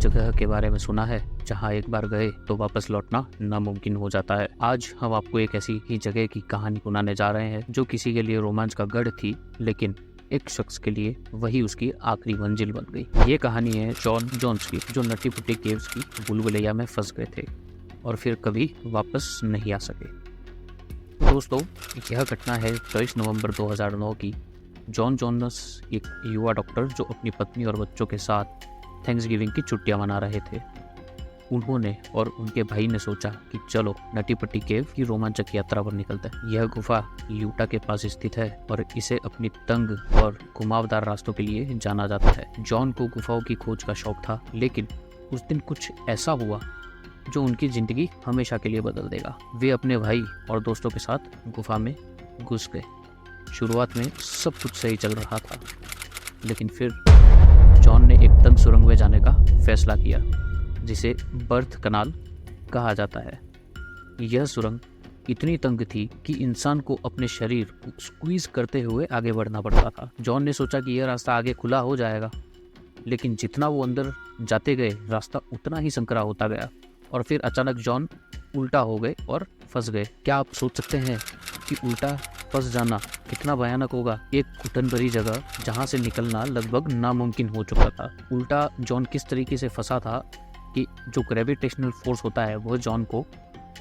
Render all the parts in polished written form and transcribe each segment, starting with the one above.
जगह के बारे में सुना है जहां एक बार गए तो वापस लौटना नामुमकिन हो जाता है। आज हम आपको एक ऐसी ही जगह की कहानी सुनाने जा रहे हैं जो किसी के लिए रोमांच का गढ़ थी, लेकिन एक शख्स के लिए वही उसकी आखिरी मंजिल बन गई। ये कहानी है जॉन जोन्स की, जो नटी पुट्टी केव्स की बुलबुलैया में फंस गए थे और फिर कभी वापस नहीं आ सके। दोस्तों, यह घटना है 23 नवंबर 2009 की। जॉन जोन्स एक युवा डॉक्टर जो अपनी पत्नी और बच्चों के साथ थैंक्सगिविंग की छुट्टियां मना रहे थे। उन्होंने और उनके भाई ने सोचा कि चलो नटी पुट्टी केव की रोमांचक यात्रा पर निकलते हैं। यह गुफा यूटा के पास स्थित है और इसे अपनी तंग और घुमावदार रास्तों के लिए जाना जाता है। जॉन को गुफाओं की खोज का शौक था, लेकिन उस दिन कुछ ऐसा हुआ जो उनकी जिंदगी हमेशा के लिए बदल देगा। वे अपने भाई और दोस्तों के साथ गुफा में घुस गए। शुरुआत में सब कुछ सही चल रहा था, लेकिन फिर जॉन ने एक तंग सुरंग में जाने का फैसला किया, जिसे बर्थ कनाल कहा जाता है। यह सुरंग इतनी तंग थी कि इंसान को अपने शरीर को स्क्वीज करते हुए आगे बढ़ना पड़ता था। जॉन ने सोचा कि यह रास्ता आगे खुला हो जाएगा, लेकिन जितना वो अंदर जाते गए रास्ता उतना ही संकरा होता गया और फिर अचानक जॉन उल्टा हो गए और फंस गए। क्या आप सोच सकते हैं कि उल्टा फंस जाना कितना भयानक होगा? एक घुटन भरी जगह जहां से निकलना लगभग नामुमकिन हो चुका था। उल्टा जॉन किस तरीके से फंसा था कि जो ग्रेविटेशनल फोर्स होता है वो जॉन को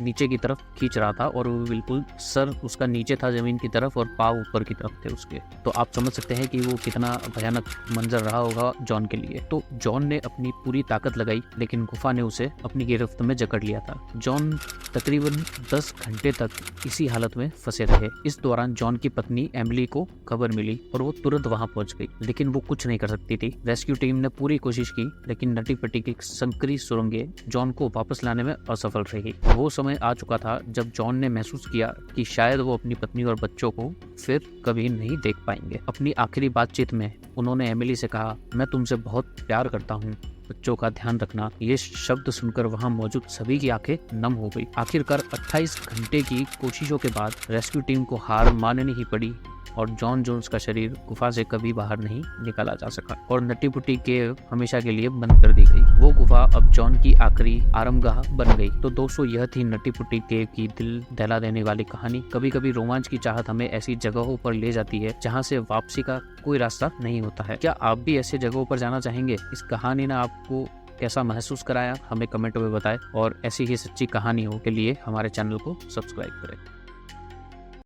नीचे की तरफ खींच रहा था और वो बिल्कुल सर उसका नीचे था जमीन की तरफ और पाँव ऊपर की तरफ थे उसके। तो आप समझ सकते हैं कि वो कितना भयानक मंजर रहा होगा जॉन के लिए। तो जॉन ने अपनी पूरी ताकत लगाई, लेकिन गुफा ने उसे अपनी गिरफ्त में जकड़ लिया था। जॉन तकरीबन 10 घंटे तक इसी हालत में फंसे रहे। इस दौरान जॉन की पत्नी एमिली को खबर मिली और वो तुरंत वहां पहुंच गई, लेकिन वो कुछ नहीं कर सकती थी। रेस्क्यू टीम ने पूरी कोशिश की, लेकिन नटी पुट्टी की संकरी सुरंगें जॉन को वापस लाने में असफल रही। वो समय आ चुका था जब जॉन ने महसूस किया कि शायद वो अपनी पत्नी और बच्चों को फिर कभी नहीं देख पाएंगे। अपनी आखिरी बातचीत में उन्होंने एमिली से कहा, मैं तुमसे बहुत प्यार करता हूँ, बच्चों का ध्यान रखना। ये शब्द सुनकर वहां मौजूद सभी की आंखें नम हो गई। आखिरकार 28 घंटे की कोशिशों के बाद रेस्क्यू टीम को हार माननी ही पड़ी और जॉन जोन्स का शरीर गुफा से कभी बाहर नहीं निकाला जा सका और नटी पुट्टी केव हमेशा के लिए बंद कर दी गई। वो गुफा अब जॉन की आखिरी आरामगाह बन गई। तो दोस्तों, यह थी नटी पुट्टी केव की दिल दहला देने वाली कहानी। कभी कभी रोमांच की चाहत हमें ऐसी जगहों पर ले जाती है जहाँ से वापसी का कोई रास्ता नहीं होता है। क्या आप भी ऐसे जगहों पर जाना चाहेंगे? इस कहानी ने आपको कैसा महसूस कराया, हमें कमेंटों में बताएं और ऐसी ही सच्ची कहानियों के लिए हमारे चैनल को सब्सक्राइब करें।